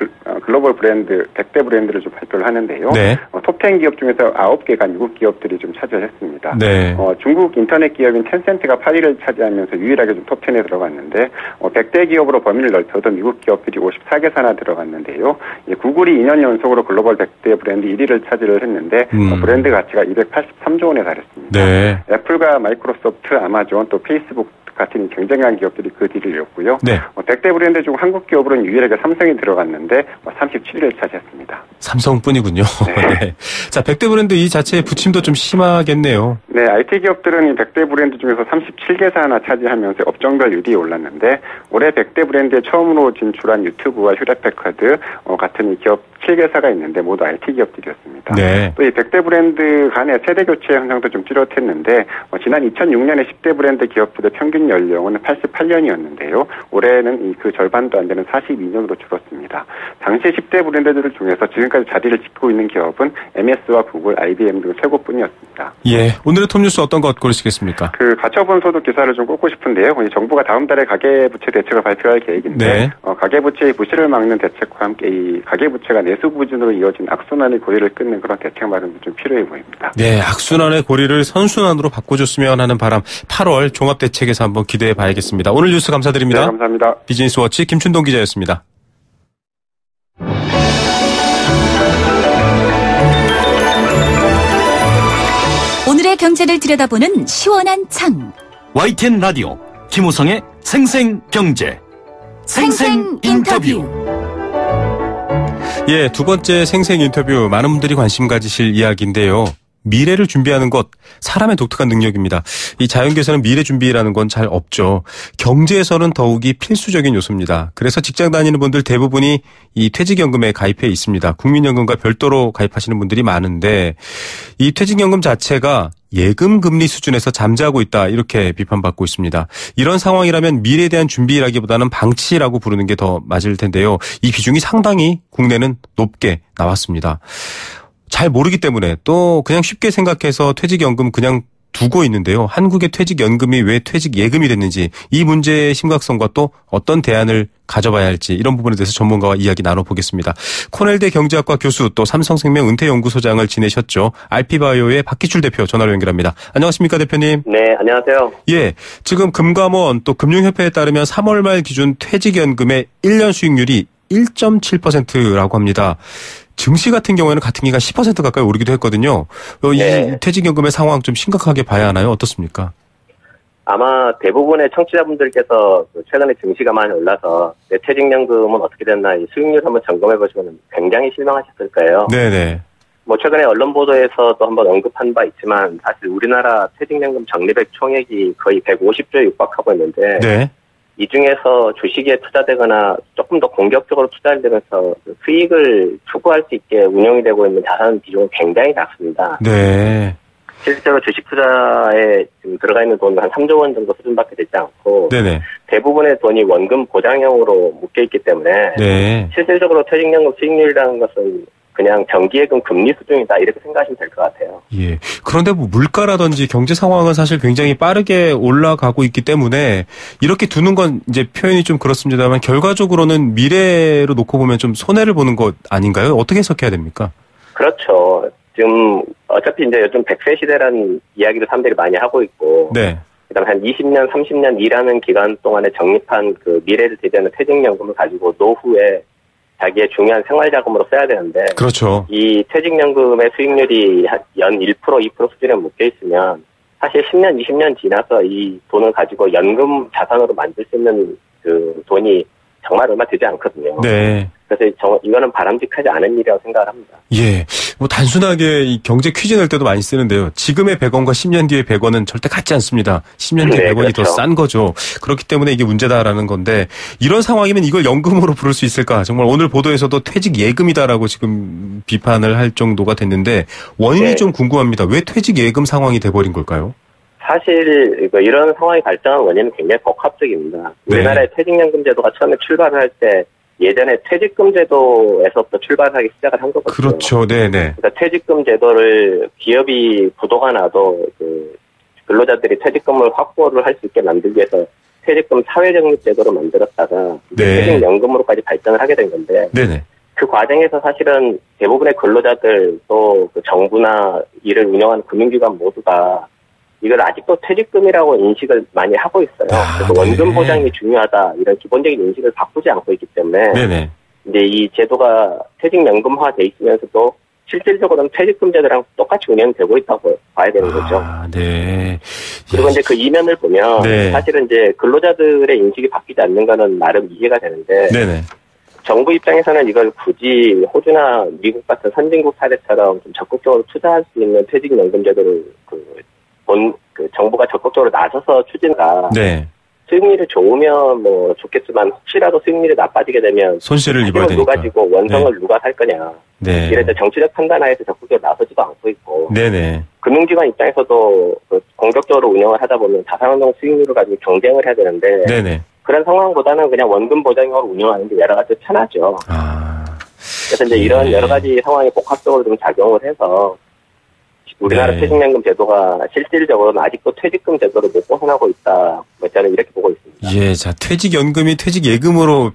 S6: 글로벌 브랜드 100대 브랜드를 좀 발표를 하는데요.
S2: 네.
S6: 톱10 기업 중에서 9개가 미국 기업들이 좀 차지했습니다.
S2: 네.
S6: 중국 인터넷 기업인 텐센트가 8위를 차지하면서 유일하게 좀 톱10에 들어갔는데 100대 기업으로 범위를 넓혀도 미국 기업들이 54개사나 들어갔는데요. 구글이 2년 연속으로 글로벌 100대 브랜드 1위를 차지를 했는데 브랜드 가치가 283조 원에 달했습니다.
S2: 네.
S6: 애플과 마이크로소프트, 아마존, 또 페이스북 같은 경쟁한 기업들이 그 뒤를 이었고요.
S2: 네.
S6: 100대 브랜드 중 한국 기업으로는 유일하게 삼성이 들어갔는데 37위를 차지했습니다.
S2: 삼성뿐이군요.
S6: 네.
S2: 네. 자, 100대 브랜드 이 자체의 부침도 좀 심하겠네요.
S6: 네, IT 기업들은 이 100대 브랜드 중에서 37개사나 차지하면서 업종별 1위에 올랐는데 올해 100대 브랜드에 처음으로 진출한 유튜브와 휴대패커드 같은 이 기업 7개사가 있는데 모두 IT 기업들이었습니다.
S2: 네.
S6: 또 이 100대 브랜드 간의 세대 교체 현상도 좀 뚜렷했는데 지난 2006년에 10대 브랜드 기업들의 평균 연령은 88년이었는데요. 올해는 그 절반도 안 되는 42년으로 줄었습니다. 당시 10대 브랜드들 중에서 지금까지 자리를 지키고 있는 기업은 MS와 구글, IBM 등 최고뿐이었습니다.
S2: 예, 오늘의 톱뉴스 어떤 것 고르시겠습니까?
S6: 그 가처분 소득 기사를 좀 꼽고 싶은데요. 정부가 다음 달에 가계부채 대책을 발표할 계획인데
S2: 네.
S6: 가계부채의 부실을 막는 대책과 함께 이 가계부채가 내수부진으로 이어진 악순환의 고리를 끊는 그런 대책 마련도 좀 필요해 보입니다.
S2: 네, 악순환의 고리를 선순환으로 바꿔줬으면 하는 바람 8월 종합대책에서 한번 기대해 봐야겠습니다. 오늘 뉴스 감사드립니다.
S6: 네, 감사합니다.
S2: 비즈니스워치 김춘동 기자였습니다.
S5: 우리들의 경제를 들여다보는 시원한 창.
S3: YTN 라디오 김우성의 생생경제 생생인터뷰.
S2: 예, 두 번째 생생 인터뷰, 많은 분들이 관심 가지실 이야기인데요. 미래를 준비하는 것, 사람의 독특한 능력입니다. 이 자연계에서는 미래 준비라는 건 잘 없죠. 경제에서는 더욱이 필수적인 요소입니다. 그래서 직장 다니는 분들 대부분이 이 퇴직연금에 가입해 있습니다. 국민연금과 별도로 가입하시는 분들이 많은데, 이 퇴직연금 자체가 예금 금리 수준에서 잠자고 있다, 이렇게 비판받고 있습니다. 이런 상황이라면 미래에 대한 준비라기보다는 방치라고 부르는 게 더 맞을 텐데요. 이 비중이 상당히 국내는 높게 나왔습니다. 잘 모르기 때문에, 또 그냥 쉽게 생각해서 퇴직연금 그냥 두고 있는데요. 한국의 퇴직연금이 왜 퇴직예금이 됐는지, 이 문제의 심각성과 또 어떤 대안을 가져봐야 할지, 이런 부분에 대해서 전문가와 이야기 나눠보겠습니다. 코넬대 경제학과 교수, 또 삼성생명 은퇴연구소장을 지내셨죠. 알피바이오의 박기출 대표 전화로 연결합니다. 안녕하십니까, 대표님?
S7: 네, 안녕하세요.
S2: 예, 지금 금감원 또 금융협회에 따르면 3월 말 기준 퇴직연금의 1년 수익률이 1.7%라고 합니다. 증시 같은 경우에는 같은 기간 10% 가까이 오르기도 했거든요.
S7: 네.
S2: 이 퇴직연금의 상황 좀 심각하게 봐야 하나요? 어떻습니까?
S7: 아마 대부분의 청취자분들께서 최근에 증시가 많이 올라서 내 퇴직연금은 어떻게 됐나 이 수익률 한번 점검해 보시면 굉장히 실망하셨을 거예요.
S2: 네네.
S7: 뭐 최근에 언론 보도에서도 한번 언급한 바 있지만 사실 우리나라 퇴직연금 적립액 총액이 거의 150조에 육박하고 있는데
S2: 네.
S7: 이 중에서 주식에 투자되거나 조금 더 공격적으로 투자를 되면서 수익을 추구할 수 있게 운영이 되고 있는 자산 비중은 굉장히 작습니다.
S2: 네.
S7: 실제로 주식 투자에 지금 들어가 있는 돈은 한 3조 원 정도 수준밖에 되지 않고
S2: 네네.
S7: 대부분의 돈이 원금 보장형으로 묶여있기 때문에
S2: 네.
S7: 실질적으로 퇴직연금 수익률이라는 것은 그냥 정기예금 금리 수준이다 이렇게 생각하시면 될 것 같아요.
S2: 예. 그런데 뭐 물가라든지 경제 상황은 사실 굉장히 빠르게 올라가고 있기 때문에 이렇게 두는 건 이제 표현이 좀 그렇습니다만 결과적으로는 미래로 놓고 보면 좀 손해를 보는 것 아닌가요? 어떻게 해석해야 됩니까?
S7: 그렇죠. 지금 어차피 이제 요즘 100세 시대라는 이야기도 사람들이 많이 하고 있고
S2: 네.
S7: 그다음에 한 20년, 30년 일하는 기간 동안에 적립한 그 미래를 대비하는 퇴직연금을 가지고 노후에 자기의 중요한 생활자금으로 써야 되는데
S2: 그렇죠.
S7: 이 퇴직연금의 수익률이 연 1%, 2% 수준에 묶여 있으면 사실 10년, 20년 지나서 이 돈을 가지고 연금 자산으로 만들 수 있는 그 돈이 정말 얼마 되지 않거든요.
S2: 네.
S7: 그래서 이거는 바람직하지 않은 일이라고 생각을 합니다.
S2: 예. 뭐 단순하게 이 경제 퀴즈 낼 때도 많이 쓰는데요. 지금의 100원과 10년 뒤의 100원은 절대 같지 않습니다. 10년 뒤에
S7: 네,
S2: 100원이
S7: 그렇죠.
S2: 더 싼 거죠. 그렇기 때문에 이게 문제다라는 건데 이런 상황이면 이걸 연금으로 부를 수 있을까? 정말 오늘 보도에서도 퇴직 예금이다라고 지금 비판을 할 정도가 됐는데 원인이
S7: 네.
S2: 좀 궁금합니다. 왜 퇴직 예금 상황이 돼버린 걸까요?
S7: 사실 이런 상황이 발생한 원인은 굉장히 복합적입니다.
S2: 네.
S7: 우리나라의 퇴직연금 제도가 처음에 출발을 할 때 예전에 퇴직금 제도에서부터 출발하기 시작을 한 거거든요.
S2: 그렇죠. 네네.
S7: 그러니까 퇴직금 제도를 기업이 부도가 나도 그 근로자들이 퇴직금을 확보를 할 수 있게 만들기 위해서 퇴직금 사회적립 제도를 만들었다가
S2: 네.
S7: 퇴직연금으로까지 발전을 하게 된 건데
S2: 네네.
S7: 그 과정에서 사실은 대부분의 근로자들 또 그 정부나 이를 운영하는 금융기관 모두가 이걸 아직도 퇴직금이라고 인식을 많이 하고 있어요.
S2: 아,
S7: 그래서
S2: 네.
S7: 원금 보장이 중요하다 이런 기본적인 인식을 바꾸지 않고 있기 때문에
S2: 네네.
S7: 이제 이 제도가 퇴직연금화 돼 있으면서도 실질적으로는 퇴직금 제도랑 똑같이 운영되고 있다고 봐야 되는 거죠.
S2: 아, 네.
S7: 그리고 이제 그 이면을 보면
S2: 네.
S7: 사실은 이제 근로자들의 인식이 바뀌지 않는 거는 나름 이해가 되는데
S2: 네네.
S7: 정부 입장에서는 이걸 굳이 호주나 미국 같은 선진국 사례처럼 좀 적극적으로 투자할 수 있는 퇴직연금 제도를 정부가 적극적으로 나서서 추진가.
S2: 네.
S7: 수익률이 좋으면 뭐 좋겠지만 혹시라도 수익률이 나빠지게 되면
S2: 손실을 입어야 되니까.
S7: 누가 지고 원성을 누가 살 거냐.
S2: 네.
S7: 이래서 정치적 판단하에서 적극적으로 나서지도 않고 있고.
S2: 네네.
S7: 금융기관 입장에서도 공격적으로 운영을 하다 보면 자산운용 수익률을 가지고 경쟁을 해야 되는데.
S2: 네네.
S7: 그런 상황보다는 그냥 원금 보장형으로 운영하는 게 여러 가지 편하죠.
S2: 아.
S7: 그래서 이제 이런 여러 가지 상황이 복합적으로 좀 작용을 해서 우리나라
S2: 네.
S7: 퇴직연금 제도가 실질적으로는 아직도 퇴직금 제도를 못 벗어나고 있다. 저는 이렇게 보고 있습니다.
S2: 예, 자, 퇴직연금이 퇴직예금으로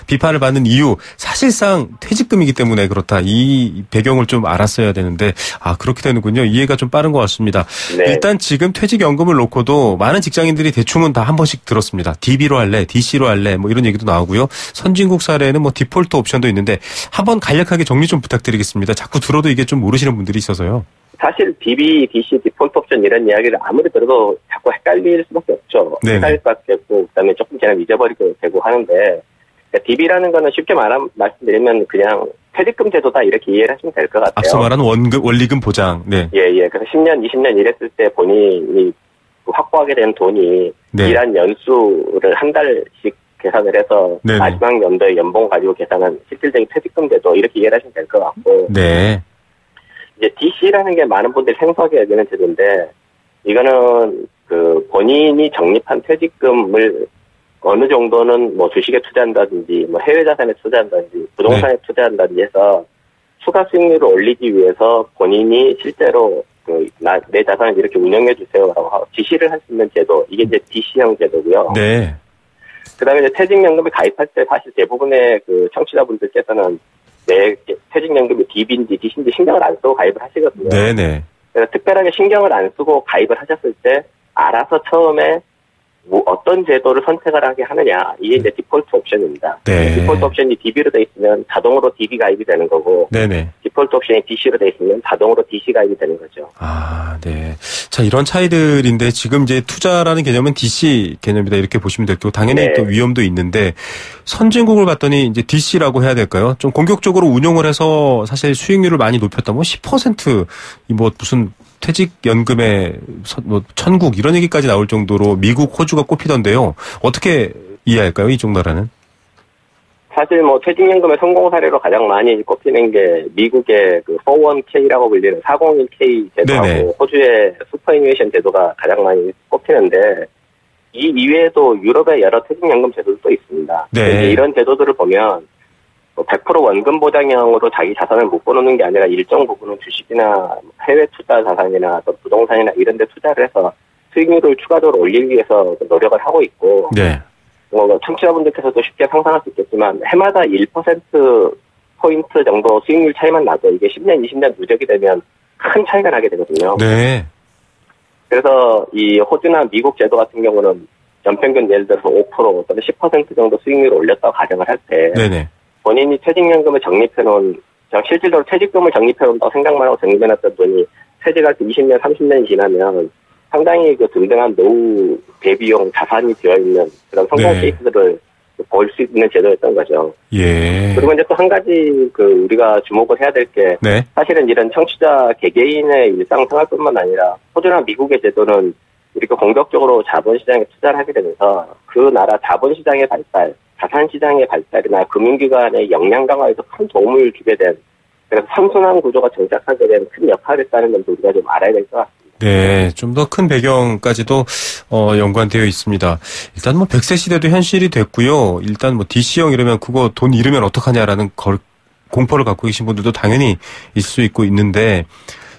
S2: 비판을 받는 이유, 사실상 퇴직금이기 때문에 그렇다. 이 배경을 좀 알았어야 되는데, 그렇게 되는군요. 이해가 좀 빠른 것 같습니다.
S7: 네.
S2: 일단 지금 퇴직연금을 놓고도 많은 직장인들이 대충은 다 한 번씩 들었습니다. DB로 할래, DC로 할래, 뭐 이런 얘기도 나오고요. 선진국 사례는 뭐 디폴트 옵션도 있는데, 한번 간략하게 정리 좀 부탁드리겠습니다. 자꾸 들어도 이게 좀 모르시는 분들이 있어서요.
S7: 사실 DB, DC, 디폴트 옵션 이런 이야기를 아무리 들어도 자꾸 헷갈릴 수밖에 없죠.
S2: 네네.
S7: 헷갈릴 수밖에 없고 그다음에 조금 지나면 잊어버리게 되고 하는데 그러니까 DB라는 거는 쉽게 말씀드리면 그냥 퇴직금 제도다 이렇게 이해를 하시면 될 것 같아요.
S2: 앞서 말한 원리금 보장. 네.
S7: 예. 그래서 10년, 20년 일했을 때 본인이 확보하게 된 돈이
S2: 네.
S7: 일한 연수를 한 달씩 계산을 해서
S2: 네네.
S7: 마지막 연도의 연봉 가지고 계산한 실질적인 퇴직금 제도 이렇게 이해를 하시면 될 것 같고
S2: 네.
S7: 이제 DC라는 게 많은 분들이 생소하게 여기는 제도인데 이거는 그 본인이 적립한 퇴직금을 어느 정도는 뭐 주식에 투자한다든지 뭐 해외 자산에 투자한다든지 부동산에 투자한다든지 해서 추가 수익률을 올리기 위해서 본인이 실제로 내 자산을 이렇게 운영해 주세요라고 하고 지시를 할 수 있는 제도 이게 이제 DC형 제도고요.
S2: 네.
S7: 그다음에 이제 퇴직연금에 가입할 때 사실 대부분의 그 청취자분들께서는 내 퇴직연금이 DB인지 DC인지 신경을 안 쓰고 가입을 하시거든요.
S2: 네네.
S7: 그래서 특별하게 신경을 안 쓰고 가입을 하셨을 때 알아서 처음에 뭐 어떤 제도를 선택을 하게 하느냐 이게 이제 디폴트 옵션입니다.
S2: 네.
S7: 디폴트 옵션이 DB로 돼 있으면 자동으로 DB 가입이 되는 거고
S2: 네네.
S7: 디폴트 옵션이 DC로 돼 있으면 자동으로 DC 가입이 되는 거죠.
S2: 아, 네. 자, 이런 차이들인데 지금 이제 투자라는 개념은 DC 개념이다 이렇게 보시면 될 거고 당연히
S7: 네.
S2: 또 위험도 있는데 선진국을 봤더니 이제 DC라고 해야 될까요? 좀 공격적으로 운용을 해서 사실 수익률을 많이 높였다. 뭐 10% 뭐 무슨 퇴직연금의 뭐 천국 이런 얘기까지 나올 정도로 미국, 호주가 꼽히던데요. 어떻게 이해할까요? 이쪽 나라는?
S7: 사실 뭐 퇴직연금의 성공 사례로 가장 많이 꼽히는 게 미국의 그 401k라고 불리는 401k 제도하고
S2: 네네.
S7: 호주의 슈퍼애니메이션 제도가 가장 많이 꼽히는데 이 이외에도 유럽의 여러 퇴직연금 제도도 있습니다.
S2: 네.
S7: 이런 제도들을 보면 100% 원금 보장형으로 자기 자산을 묶어놓는 게 아니라 일정 부분은 주식이나 해외 투자 자산이나 또 부동산이나 이런 데 투자를 해서 수익률을 추가적으로 올리기 위해서 노력을 하고 있고
S2: 네.
S7: 청취자분들께서도 쉽게 상상할 수 있겠지만 해마다 1%포인트 정도 수익률 차이만 나도 이게 10년, 20년 누적이 되면 큰 차이가 나게 되거든요.
S2: 네.
S7: 그래서 이 호주나 미국 제도 같은 경우는 연평균 예를 들어서 5% 또는 10% 정도 수익률을 올렸다고 가정을 할 때
S2: 네네.
S7: 본인이 퇴직연금을 적립해놓은 실질적으로 퇴직금을 적립해놓는다고 생각만 하고 적립해놨던 돈이 퇴직할 때 20년, 30년이 지나면 상당히 그 등등한 노후 대비용 자산이 되어있는 그런 성공
S2: 네.
S7: 케이스들을 볼 수 있는 제도였던 거죠.
S2: 예.
S7: 그리고 이제 또 한 가지 우리가 주목을 해야 될 게
S2: 네.
S7: 사실은 이런 청취자 개개인의 일상생활뿐만 아니라 호주나 미국의 제도는 이렇게 공격적으로 자본시장에 투자를 하게 되면서 그 나라 자본시장의 발달, 자산시장의 발달이나 금융기관의 역량 강화에서 큰 도움을 주게 된 그래서 선순환 구조가 정착하게 된 큰 역할을 했다는 점도 우리가 좀 알아야 될 것 같습니다.
S2: 네, 좀 더 큰 배경까지도 연관되어 있습니다. 일단 뭐 100세 시대도 현실이 됐고요. 일단 뭐 DC형 이러면 그거 돈 잃으면 어떡하냐라는 공포를 갖고 계신 분들도 당연히 있을 수 있고 있는데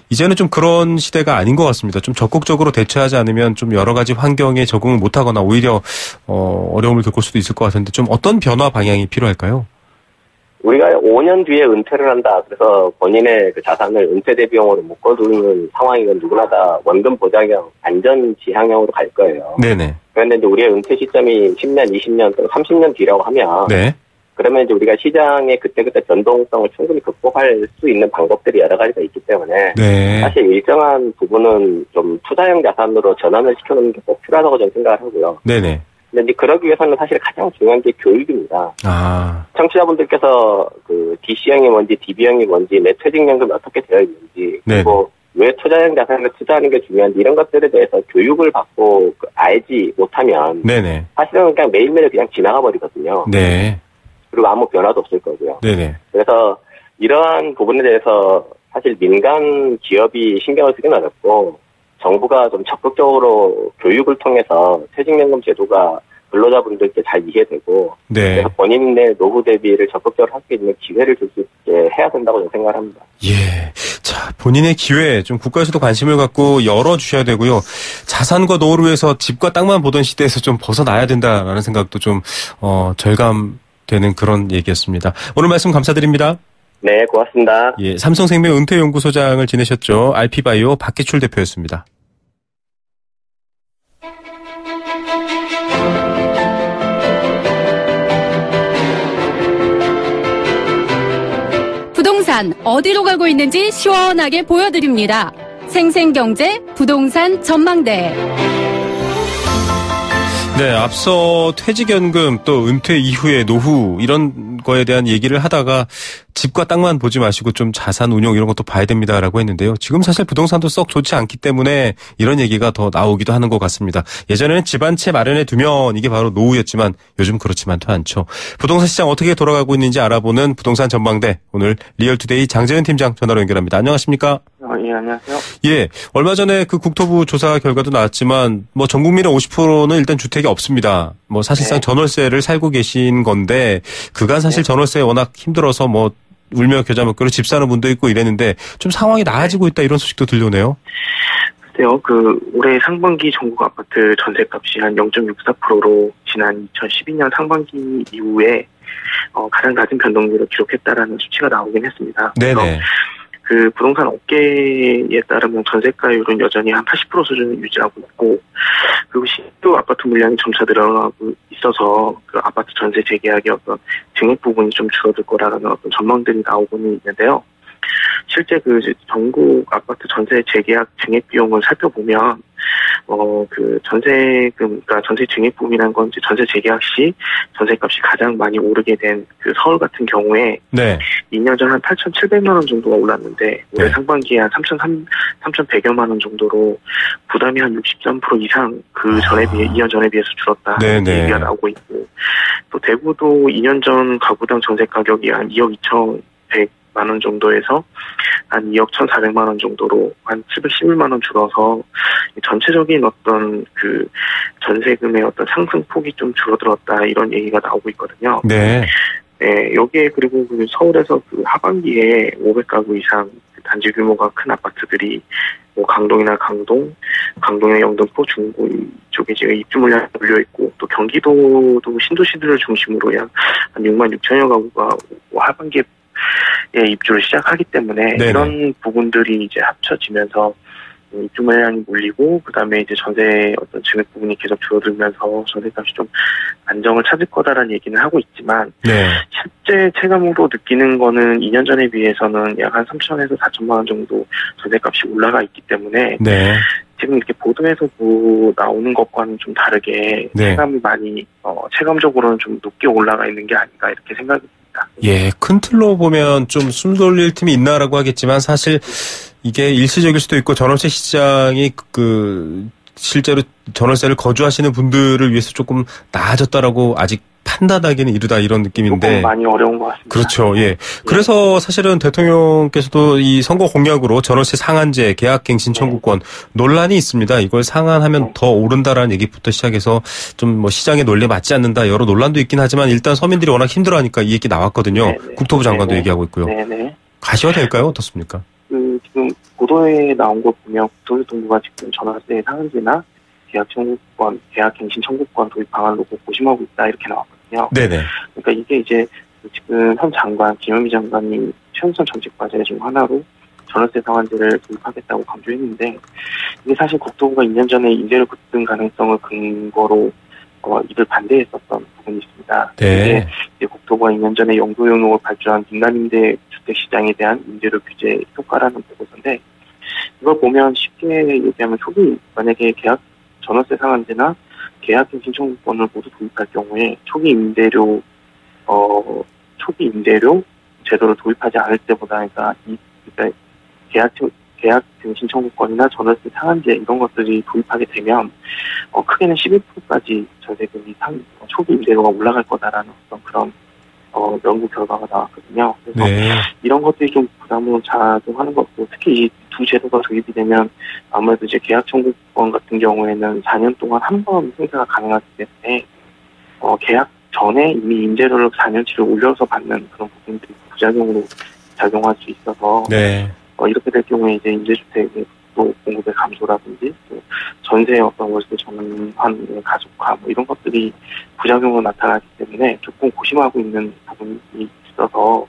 S2: 이제는 좀 그런 시대가 아닌 것 같습니다. 좀 적극적으로 대처하지 않으면 좀 여러 가지 환경에 적응을 못하거나 오히려 어려움을 겪을 수도 있을 것 같은데 좀 어떤 변화 방향이 필요할까요?
S7: 우리가 5년 뒤에 은퇴를 한다. 그래서 본인의 그 자산을 은퇴 대비용으로 묶어두는 상황이건 누구나 다 원금 보장형, 안전 지향형으로 갈 거예요.
S2: 네네.
S7: 그런데 이제 우리의 은퇴 시점이 10년, 20년 또는 30년 뒤라고 하면
S2: 네.
S7: 그러면 이제 우리가 시장의 그때그때 변동성을 충분히 극복할 수 있는 방법들이 여러 가지가 있기 때문에
S2: 네.
S7: 사실 일정한 부분은 좀 투자형 자산으로 전환을 시켜놓는 게 꼭 필요하다고 저는 생각을 하고요.
S2: 네네.
S7: 근데 이제 그러기 위해서는 사실 가장 중요한 게 교육입니다.
S2: 아.
S7: 청취자분들께서 그 DC형이 뭔지 DB형이 뭔지 내 퇴직연금이 어떻게 되어 있는지
S2: 네.
S7: 그리고 왜 투자형 자산을 투자하는 게 중요한지 이런 것들에 대해서 교육을 받고 알지 못하면
S2: 네네.
S7: 사실은 그냥 매일매일 그냥 지나가 버리거든요.
S2: 네.
S7: 그리고 아무 변화도 없을 거고요.
S2: 네네.
S7: 그래서 이러한 부분에 대해서 사실 민간 기업이 신경을 쓰기는 어렵고 정부가 좀 적극적으로 교육을 통해서 퇴직연금 제도가 근로자분들께 잘 이해되고
S2: 네.
S7: 그래서 본인의 노후 대비를 적극적으로 할 수 있는 기회를 줄 수 있게 해야 된다고 저는 생각을 합니다.
S2: 예. 자, 본인의 기회, 좀 국가에서도 관심을 갖고 열어주셔야 되고요. 자산과 노후를 위해서 집과 땅만 보던 시대에서 좀 벗어나야 된다라는 생각도 좀, 절감되는 그런 얘기였습니다. 오늘 말씀 감사드립니다.
S7: 네, 고맙습니다.
S2: 예. 삼성생명 은퇴연구소장을 지내셨죠. RP바이오 박기출 대표였습니다.
S8: 부동산 어디로 가고 있는지 시원하게 보여드립니다.
S5: 생생경제 부동산 전망대.
S2: 네, 앞서 퇴직연금 또 은퇴 이후의 노후 이런 거에 대한 얘기를 하다가 집과 땅만 보지 마시고 좀 자산 운용 이런 것도 봐야 됩니다라고 했는데요. 지금 사실 부동산도 썩 좋지 않기 때문에 이런 얘기가 더 나오기도 하는 것 같습니다. 예전에는 집 한 채 마련해 두면 이게 바로 노후였지만 요즘 그렇지만도 않죠. 부동산 시장 어떻게 돌아가고 있는지 알아보는 부동산 전망대, 오늘 리얼투데이 장재현 팀장 전화로 연결합니다. 안녕하십니까?
S8: 예, 안녕하세요.
S2: 예, 얼마 전에 그 국토부 조사 결과도 나왔지만 뭐 전 국민의 50%는 일단 주택이 없습니다. 뭐 사실상
S8: 네.
S2: 전월세를 살고 계신 건데 그간 사실 전월세 워낙 힘들어서 뭐 울며 겨자 먹기로 집 사는 분도 있고 이랬는데 좀 상황이 나아지고 있다 이런 소식도 들려오네요.
S8: 글쎄요, 올해 상반기 전국 아파트 전세값이 한 0.64%로 지난 2012년 상반기 이후에 가장 낮은 변동률을 기록했다라는 수치가 나오긴 했습니다.
S2: 네네.
S8: 그 부동산 업계에 따르면 전세가율은 여전히 한 80% 수준을 유지하고 있고, 그리고 신규 아파트 물량이 점차 늘어나고 있어서 그 아파트 전세 재계약의 어떤 증액 부분이 좀 줄어들 거라는 어떤 전망들이 나오고는 있는데요. 실제 그 전국 아파트 전세 재계약 증액 비용을 살펴보면 그 전세금, 그러니까 전세 증액 부분이라는 건 이제 전세 재계약 시 전세값이 가장 많이 오르게 된 그 서울 같은 경우에 네. 2년 전 한 8,700만 원 정도가 올랐는데 올해 네. 상반기에 한 3,100여만 원 정도로 부담이 한 63% 이상 그 전에 비해 2년 전에 비해서 줄었다 얘기가 나오고 있고, 또 대구도 2년 전 가구당 전세 가격이 한 2억 2,100만 원 정도에서 한 2억 1,400만 원 정도로 한 711만 원 줄어서 전체적인 어떤 그 전세금의 어떤 상승폭이 좀 줄어들었다 이런 얘기가 나오고 있거든요. 네. 네, 여기에 그리고 그 서울에서 그 하반기에 500가구 이상 단지 규모가 큰 아파트들이 뭐 강동이나 강동이나 영등포, 중구 이쪽에 지금 입주 물량이 몰려 있고, 또 경기도도 신도시들을 중심으로 약 한 6만 6천여 가구가 하반기에 입주를 시작하기 때문에 네네. 이런 부분들이 이제 합쳐지면서 입주 물량이 몰리고, 그 다음에 이제 전세 어떤 증액 부분이 계속 줄어들면서 전세값이 좀 안정을 찾을 거다라는 얘기는 하고 있지만, 네. 실제 체감으로 느끼는 거는 2년 전에 비해서는 약 한 3천에서 4천만 원 정도 전세값이 올라가 있기 때문에, 네. 지금 이렇게 보도에서 나오는 것과는 좀 다르게 네. 체감이 많이, 체감적으로는 좀 높게 올라가 있는 게 아닌가 이렇게 생각이 듭니다.
S2: 예, 큰 틀로 보면 좀 숨 돌릴 틈이 있나라고 하겠지만 사실 이게 일시적일 수도 있고 전월세 시장이 실제로 전월세를 거주하시는 분들을 위해서 조금 나아졌다라고 아직 판단하기는 이르다 이런 느낌인데.
S8: 조금 많이 어려운 것 같습니다.
S2: 그렇죠. 예. 그래서 사실은 대통령께서도 이 선거 공약으로 전월세 상한제, 계약갱신 청구권 논란이 있습니다. 이걸 상한하면 더 오른다라는 얘기부터 시작해서 좀 뭐 시장의 논리에 맞지 않는다 여러 논란도 있긴 하지만 일단 서민들이 워낙 힘들어하니까 이 얘기 나왔거든요. 네네. 국토부 장관도 얘기하고 있고요. 네네. 가셔야 될까요? 어떻습니까?
S8: 지금 보도에 나온 거 보면 국토교통부가 지금 전월세 상한제나 계약청구권, 계약갱신 청구권 도입 방안으로 고심하고 있다 이렇게 나왔거든요. 네네. 그러니까 이게 이제 지금 현 장관 김현미 장관이 최우선 정책 과제 중 하나로 전월세 상한제를 도입하겠다고 강조했는데, 이게 사실 국토부가 2년 전에 임대료 급등 가능성을 근거로 이를 반대했었던 부분이 있습니다. 네. 이제 국토부가 2년 전에 영도용역을 발주한 민간임대 주택 시장에 대한 임대료 규제 효과라는 보고서인데, 이걸 보면 쉽게 얘기하면 초기 만약에 전월세 상한제나 계약갱신 청구권을 모두 도입할 경우에 초기 임대료 제도를 도입하지 않을 때보다 그러니까 계약갱신 청구권이나 전월세 상한제 이런 것들이 도입하게 되면 크게는 11%까지 전세금이 초기 임대료가 올라갈 거다라는 어떤 그런 연구 결과가 나왔거든요. 그래서 네. 이런 것들이 좀 부담으로 작용하는 것 같고, 특히 이 두 제도가 도입이 되면 아무래도 이제 계약 청구권 같은 경우에는 4년 동안 한 번 행사가 가능하기 때문에 계약 전에 이미 임대료를 4년치를 올려서 받는 그런 부분들이 부작용으로 작용할 수 있어서 네. 이렇게 될 경우에 이제 임대주택의 또 공급의 감소라든지 또 전세의 어떤 월세 전환의 가속화 뭐 이런 것들이 부작용으로 나타나기 때문에 조금 고심하고 있는 부분이 있어서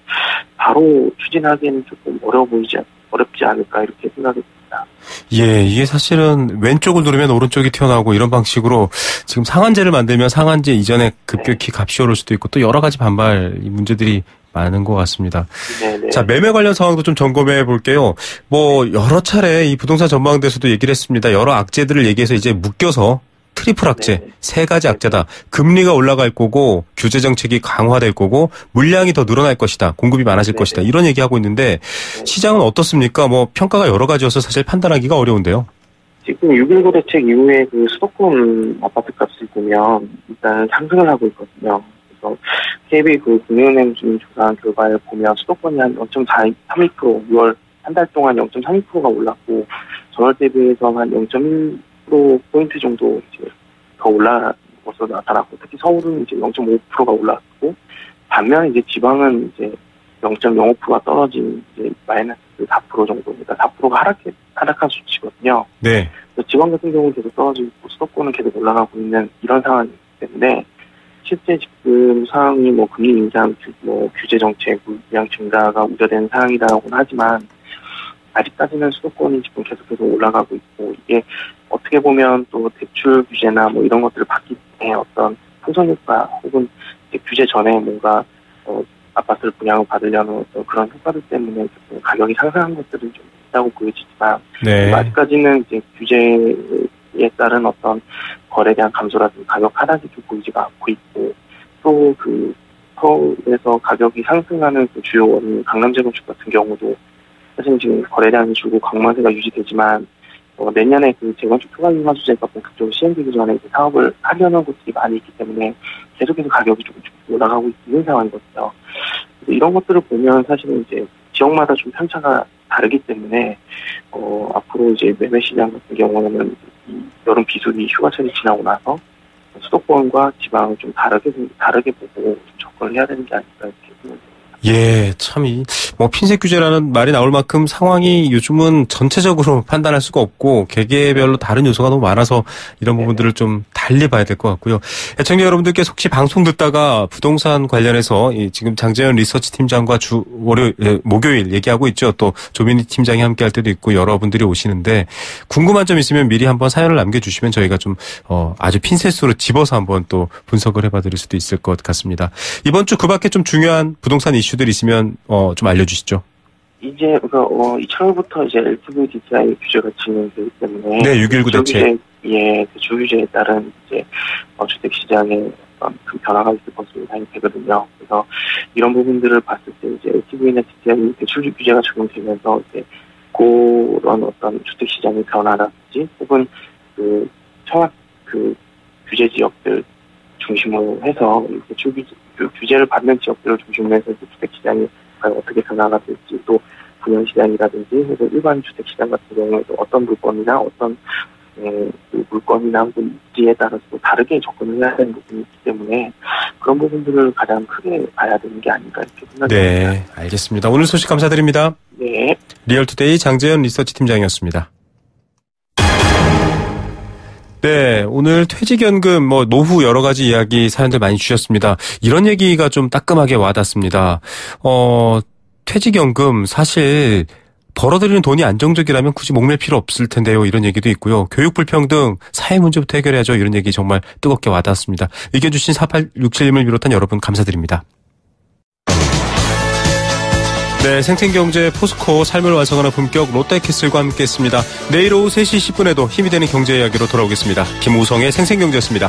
S8: 바로 추진하기에는 조금 어렵지 않을까 이렇게 생각이 듭니다.
S2: 예, 이게 사실은 왼쪽을 누르면 오른쪽이 튀어나오고 이런 방식으로 지금 상한제를 만들면 상한제 이전에 급격히 값이 오를 수도 있고 또 여러 가지 반발 문제들이 많은 것 같습니다.
S8: 네네.
S2: 자, 매매 관련 상황도 좀 점검해 볼게요. 뭐 여러 차례 이 부동산 전망대에서도 얘기를 했습니다. 여러 악재들을 얘기해서 이제 묶여서 트리플 악재,
S8: 네네.
S2: 세 가지 악재다. 금리가 올라갈 거고 규제 정책이 강화될 거고 물량이 더 늘어날 것이다. 공급이 많아질
S8: 네네.
S2: 것이다. 이런 얘기하고 있는데 시장은 어떻습니까? 뭐 평가가 여러 가지여서 사실 판단하기가 어려운데요.
S8: 지금 6.19 대책 이후에 그 수도권 아파트 값을 보면 일단 상승을 하고 있거든요. 그래서 KB 그 국민은행 주민 조사한 결과를 보면 수도권이 한 0.32%, 6월 한 달 동안 0.32%가 올랐고 전월 대비해서 한 0.1%포인트 정도 이제 더 올라간 것으로 나타났고 특히 서울은 이제 0.5%가 올랐고 반면 이제 지방은 이제 0.05%가 떨어진 이제 마이너스 4% 정도입니다. 4%가 하락한 수치거든요.
S2: 네.
S8: 지방 같은 경우는 계속 떨어지고 수도권은 계속 올라가고 있는 이런 상황이기 때문에 실제 지금 상황이 뭐 금리 인상, 뭐 규제 정책, 물량 증가가 우려되는 상황이라고는 하지만 아직까지는 수도권이 지금 계속해서 올라가고 있고 이게 어떻게 보면 또 대출 규제나 뭐 이런 것들을 받기 때문에 어떤 풍선 효과 혹은 이제 규제 전에 뭔가 아파트를 분양을 받으려는 어떤 그런 효과들 때문에 가격이 상승한 것들은 좀 있다고 보여지지만
S2: 네.
S8: 아직까지는 이제 규제에 따른 어떤 거래에 대한 감소라든지 가격 하락이 좀 보이지가 않고 있고 또 그 서울에서 가격이 상승하는 그 주요 원인 강남재건축 같은 경우도 사실 지금 거래량이 줄고 강만세가 유지되지만 내년에 그 재건축 투과인하수제가 본격적으로 시행되기 전에 사업을 하려는 곳들이 많이 있기 때문에 계속해서 가격이 조금씩 올라가고 있는 상황이거든요. 그래서 이런 것들을 보면 사실은 이제 지역마다 좀 편차가 다르기 때문에 앞으로 이제 매매 시장 같은 경우는 이 여름 비수기 휴가철이 지나고 나서 수도권과 지방을 좀 다르게 보고 좀 접근을 해야 되는 게 아닐까 이렇게 생각합니다.
S2: 예, 참, 핀셋 규제라는 말이 나올 만큼 상황이 요즘은 전체적으로 판단할 수가 없고, 개개별로 다른 요소가 너무 많아서 이런 부분들을 좀 달리 봐야 될 것 같고요. 애청자 여러분들께서 혹시 방송 듣다가 부동산 관련해서 지금 장재현 리서치 팀장과 목요일 얘기하고 있죠. 또 조민희 팀장이 함께 할 때도 있고 여러분들이 오시는데, 궁금한 점 있으면 미리 한번 사연을 남겨주시면 저희가 좀, 아주 핀셋으로 집어서 한번 또 분석을 해봐 드릴 수도 있을 것 같습니다. 이번 주 그 밖에 좀 중요한 부동산 이슈들 있으면 좀 알려주시죠.
S8: 이제 2000년부터 이제 LTV DTI 규제가 진행되기 때문에
S2: 네, 6.19 대책.
S8: 대출 규제에 따른 이제 주택 시장에 큰 변화가 있을 것으로 예상이 되거든요. 그래서 이런 부분들을 봤을 때 이제 LTV나 DTI 대출 규제가 적용되면서 이제 그런 어떤 주택 시장의 변화라든지 혹은 그 청약 그 규제 지역들 중심으로 해서 대출 규제를 받는 지역들을 중심으로 해서 주택 시장이 어떻게 변화가 될지 또 분양 시장이라든지 해서 일반 주택 시장 같은 경우에도 어떤 물건이나 어떤 그 물건이나 입지에 따라서 다르게 접근을 해야 되는 부분이 있기 때문에 그런 부분들을 가장 크게 봐야 되는 게 아닐까 이렇게 생각합니다.
S2: 네, 알겠습니다. 오늘 소식 감사드립니다.
S8: 네.
S2: 리얼투데이 장재현 리서치 팀장이었습니다. 네, 오늘 퇴직연금, 노후 여러 가지 이야기 사연들 많이 주셨습니다. 이런 얘기가 좀 따끔하게 와닿습니다. 퇴직연금 사실 벌어들이는 돈이 안정적이라면 굳이 목맬 필요 없을 텐데요. 이런 얘기도 있고요. 교육 불평등, 사회 문제부터 해결해야죠. 이런 얘기 정말 뜨겁게 와닿습니다. 의견 주신 4867님을 비롯한 여러분 감사드립니다. 네, 생생경제 포스코 삶을 완성하는 품격 롯데캐슬과 함께했습니다. 내일 오후 3시 10분에도 힘이 되는 경제 이야기로 돌아오겠습니다. 김우성의 생생경제였습니다.